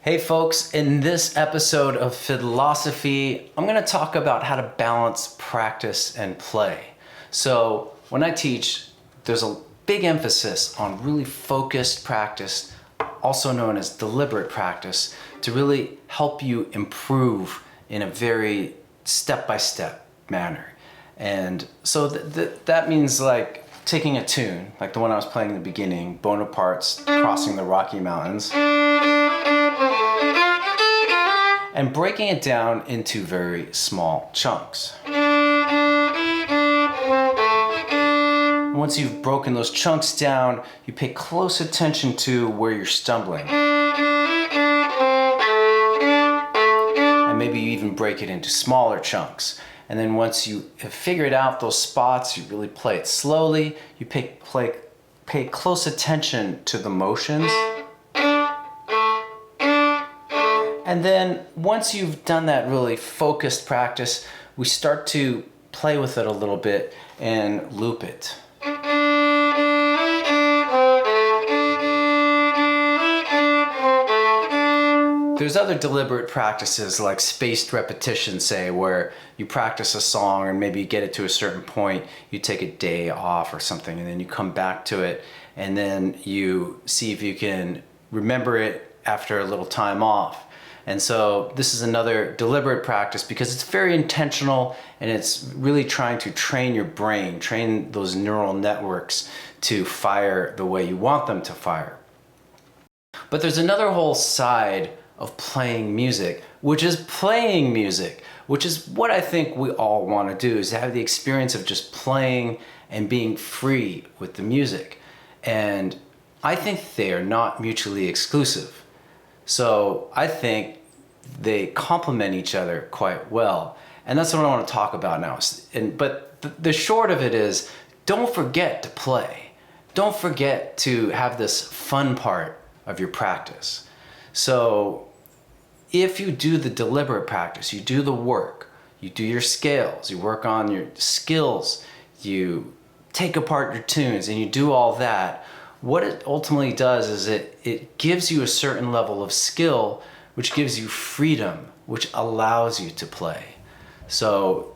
Hey folks, in this episode of Fiddlosophy, I'm going to talk about how to balance practice and play. So when I teach, there's a big emphasis on really focused practice, also known as deliberate practice, to really help you improve in a very step-by-step manner. And so that means like taking a tune, like the one I was playing in the beginning, Bonaparte's Crossing the Rocky Mountains, and breaking it down into very small chunks. Once you've broken those chunks down, you pay close attention to where you're stumbling. And maybe you even break it into smaller chunks. And then once you have figured out those spots, you really play it slowly. You pay close attention to the motions. And then once you've done that really focused practice, we start to play with it a little bit and loop it. There's other deliberate practices like spaced repetition, say, where you practice a song and maybe you get it to a certain point, you take a day off or something, and then you come back to it, and then you see if you can remember it after a little time off. And so this is another deliberate practice because it's very intentional and it's really trying to train your brain, train those neural networks to fire the way you want them to fire. But there's another whole side of playing music, which is playing music, which is what I think we all want to do, is to have the experience of just playing and being free with the music. And I think they are not mutually exclusive. So I think they complement each other quite well. And that's what I want to talk about now. But the short of it is, don't forget to play. Don't forget to have this fun part of your practice. So if you do the deliberate practice, you do the work, you do your scales, you work on your skills, you take apart your tunes and you do all that, what it ultimately does is it gives you a certain level of skill, which gives you freedom, which allows you to play. So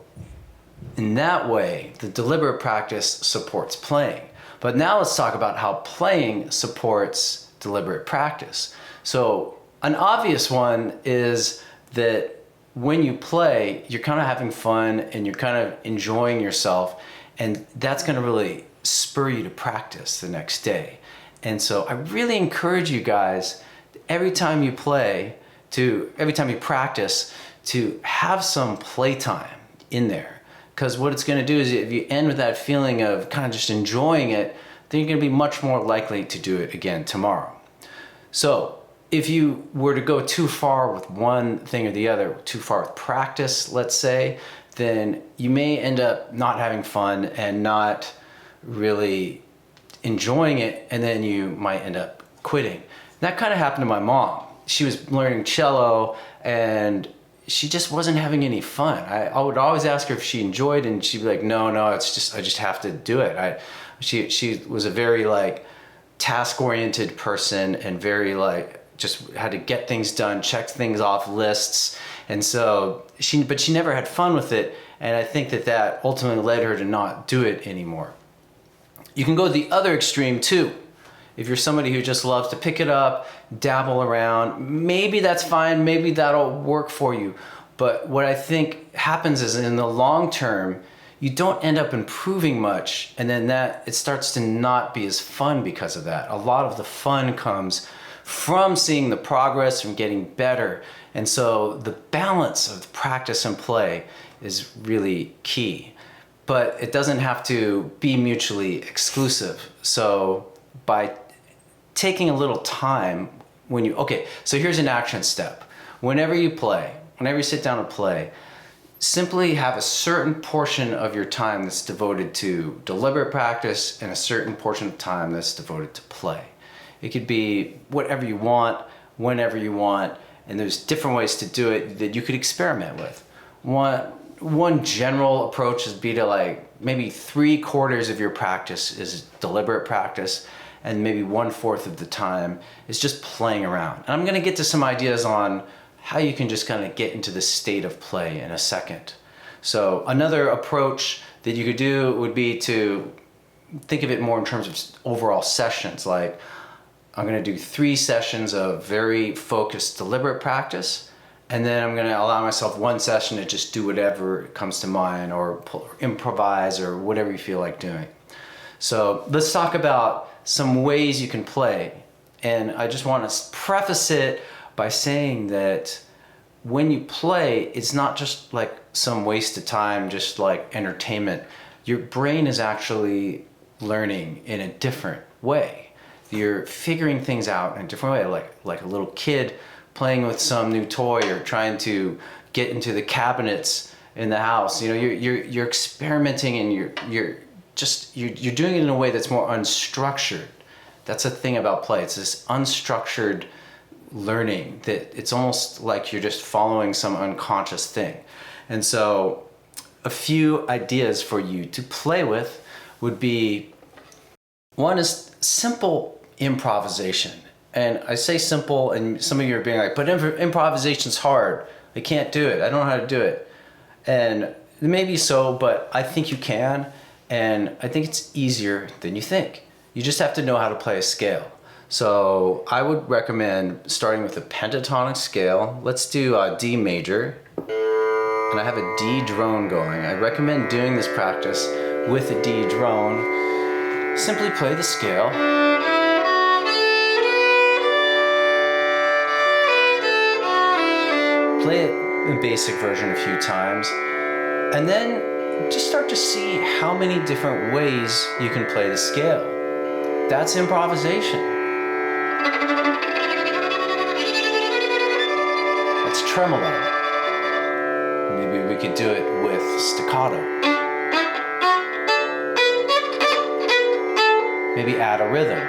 in that way, the deliberate practice supports playing. But now let's talk about how playing supports deliberate practice. So an obvious one is that when you play, you're kind of having fun and you're kind of enjoying yourself, and that's going to really spur you to practice the next day. And so I really encourage you guys, every time you practice, to have some playtime in there. Because what it's going to do is, if you end with that feeling of kind of just enjoying it, then you're going to be much more likely to do it again tomorrow. So if you were to go too far with one thing or the other, too far with practice, let's say, then you may end up not having fun and not really enjoying it, and then you might end up quitting. That kind of happened to my mom. She was learning cello and she just wasn't having any fun. I would always ask her if she enjoyed, and she'd be like, no, it's just, I just have to do it. She was a very like task-oriented person and very like just had to get things done, check things off lists. And so she never had fun with it. And I think that ultimately led her to not do it anymore. You can go the other extreme too. If you're somebody who just loves to pick it up, dabble around, maybe that's fine, maybe that'll work for you. But what I think happens is, in the long term, you don't end up improving much, and then it starts to not be as fun because of that. A lot of the fun comes from seeing the progress, from getting better. And so the balance of practice and play is really key. But it doesn't have to be mutually exclusive. So by taking a little time so here's an action step. Whenever you sit down and play, simply have a certain portion of your time that's devoted to deliberate practice and a certain portion of time that's devoted to play. It could be whatever you want, whenever you want, and there's different ways to do it that you could experiment with. One general approach would be to, like, maybe 3/4 of your practice is deliberate practice, and maybe 1/4 of the time is just playing around. And I'm going to get to some ideas on how you can just kind of get into the state of play in a second. So another approach that you could do would be to think of it more in terms of overall sessions. Like, I'm going to do 3 sessions of very focused, deliberate practice, and then I'm going to allow myself 1 session to just do whatever comes to mind, or improvise, or whatever you feel like doing. So let's talk about some ways you can play. And I just want to preface it by saying that when you play, it's not just like some waste of time, just like entertainment. Your brain is actually learning in a different way. You're figuring things out in a different way, like a little kid playing with some new toy, or trying to get into the cabinets in the house. You know, you're experimenting, and you're doing it in a way that's more unstructured. That's the thing about play. It's this unstructured learning that it's almost like you're just following some unconscious thing. And so a few ideas for you to play with would be, one is simple improvisation. And I say simple, and some of you are being like, but improvisation's hard. I can't do it. I don't know how to do it. And maybe so, but I think you can. And I think it's easier than you think. You just have to know how to play a scale. So I would recommend starting with a pentatonic scale. Let's do D major. And I have a D drone going. I recommend doing this practice with a D drone. Simply play the scale. Play it in basic version a few times. And then just start to see how many different ways you can play the scale. That's improvisation. That's tremolo. Maybe we could do it with staccato. Maybe add a rhythm.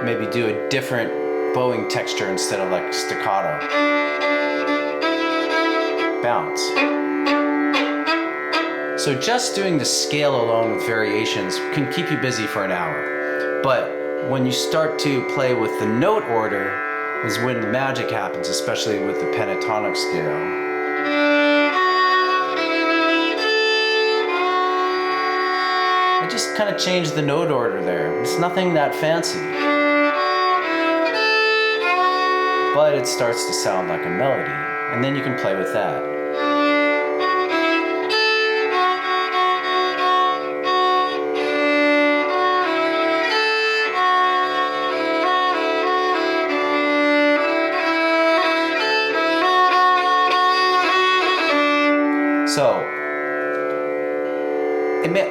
Maybe do a different bowing texture instead of like staccato. Bounce. So just doing the scale alone with variations can keep you busy for an hour. But when you start to play with the note order is when the magic happens, especially with the pentatonic scale. I just kind of changed the note order there. It's nothing that fancy. But it starts to sound like a melody, and then you can play with that. So,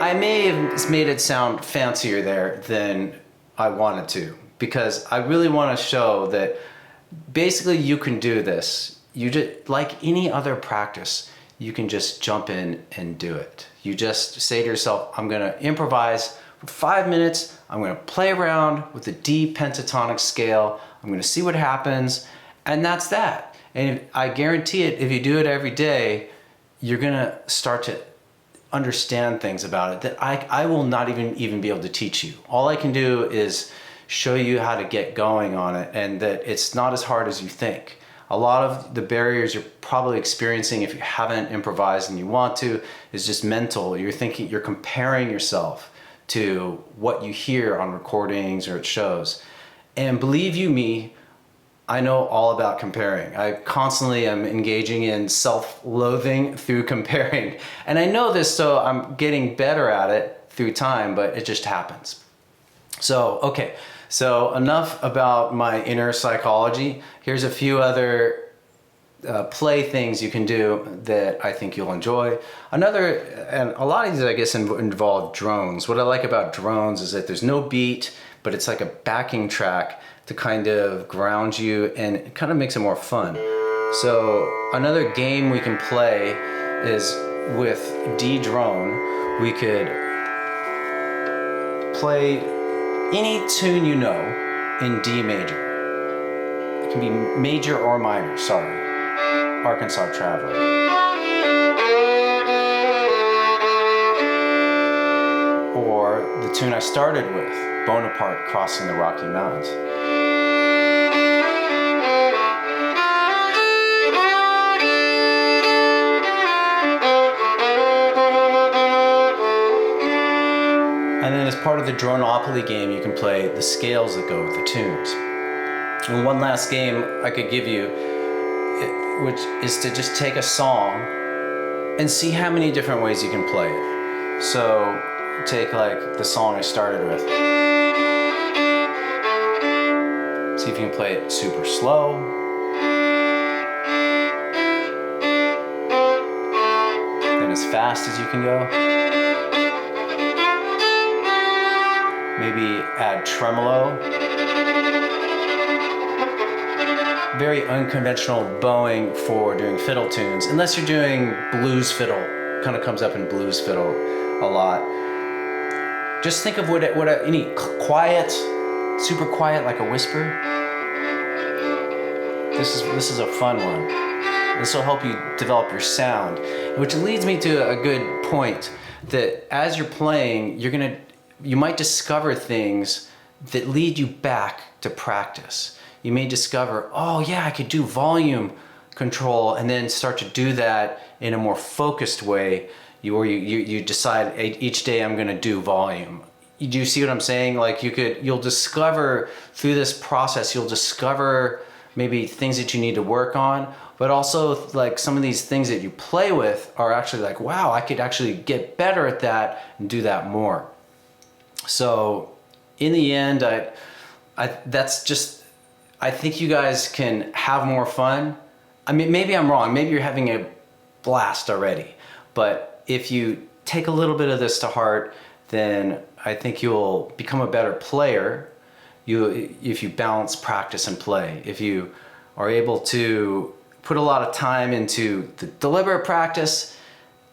I may have made it sound fancier there than I wanted to, because I really want to show that basically you can do this. You just, like any other practice, you can just jump in and do it. You just say to yourself, I'm going to improvise for 5 minutes. I'm going to play around with the D pentatonic scale. I'm going to see what happens. And that's that. And I guarantee it, if you do it every day, you're going to start to understand things about it that I will not even be able to teach you. All I can do is show you how to get going on it, and that it's not as hard as you think. A lot of the barriers you're probably experiencing if you haven't improvised and you want to is just mental. You're thinking, you're comparing yourself to what you hear on recordings or at shows. And believe you me, I know all about comparing. I constantly am engaging in self-loathing through comparing. And I know this, so I'm getting better at it through time, but it just happens. So, okay, so enough about my inner psychology. Here's a few other play things you can do that I think you'll enjoy. Another, and a lot of these I guess involve drones. What I like about drones is that there's no beat, but it's like a backing track to kind of ground you, and it kind of makes it more fun. So another game we can play is with D drone. We could play any tune you know in D major. It can be major or minor, sorry. Arkansas Traveler. the tune I started with, Bonaparte Crossing the Rocky Mountains. And then as part of the Dronopoly game, you can play the scales that go with the tunes. And one last game I could give you, which is to just take a song and see how many different ways you can play it. So take like the song I started with. See if you can play it super slow. Then as fast as you can go. Maybe add tremolo. Very unconventional bowing for doing fiddle tunes, unless you're doing blues fiddle. Kind of comes up in blues fiddle a lot. Just think of any quiet, super quiet, like a whisper. This is a fun one. This will help you develop your sound, which leads me to a good point that as you're playing, you might discover things that lead you back to practice. You may discover, oh yeah, I could do volume control, and then start to do that in a more focused way. You decide each day I'm gonna do volume. Do you see what I'm saying? Like you'll discover through this process, you'll discover maybe things that you need to work on, but also like some of these things that you play with are actually like, wow, I could actually get better at that and do that more. So in the end, I think you guys can have more fun. I mean, maybe I'm wrong. Maybe you're having a blast already. But if you take a little bit of this to heart, then I think you'll become a better player. If you balance practice and play. If you are able to put a lot of time into the deliberate practice.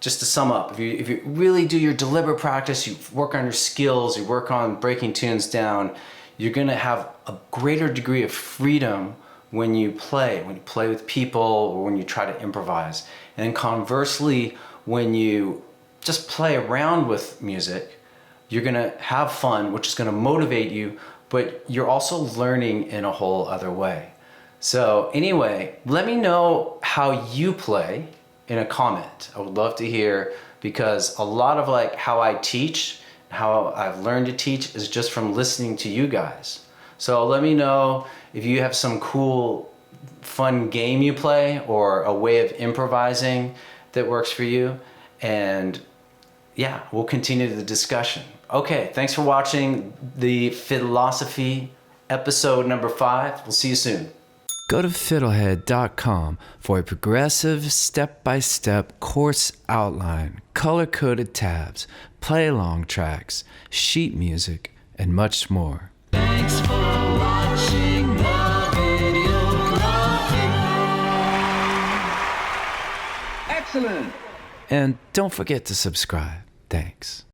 Just to sum up, if you really do your deliberate practice, you work on your skills, you work on breaking tunes down, you're gonna have a greater degree of freedom when you play with people or when you try to improvise. And then conversely, when you just play around with music, you're gonna have fun, which is gonna motivate you, but you're also learning in a whole other way. So anyway, let me know how you play in a comment. I would love to hear, because a lot of like how I teach, how I've learned to teach is just from listening to you guys. So let me know if you have some cool, fun game you play or a way of improvising that works for you. And yeah, we'll continue the discussion. Okay, thanks for watching the Fiddlosophy episode number 5. We'll see you soon. Go to FiddleHed.com for a progressive, step-by-step course outline, color-coded tabs, play-along tracks, sheet music, and much more. Thanks for watching the Fiddlosophy. Excellent! And don't forget to subscribe. Thanks.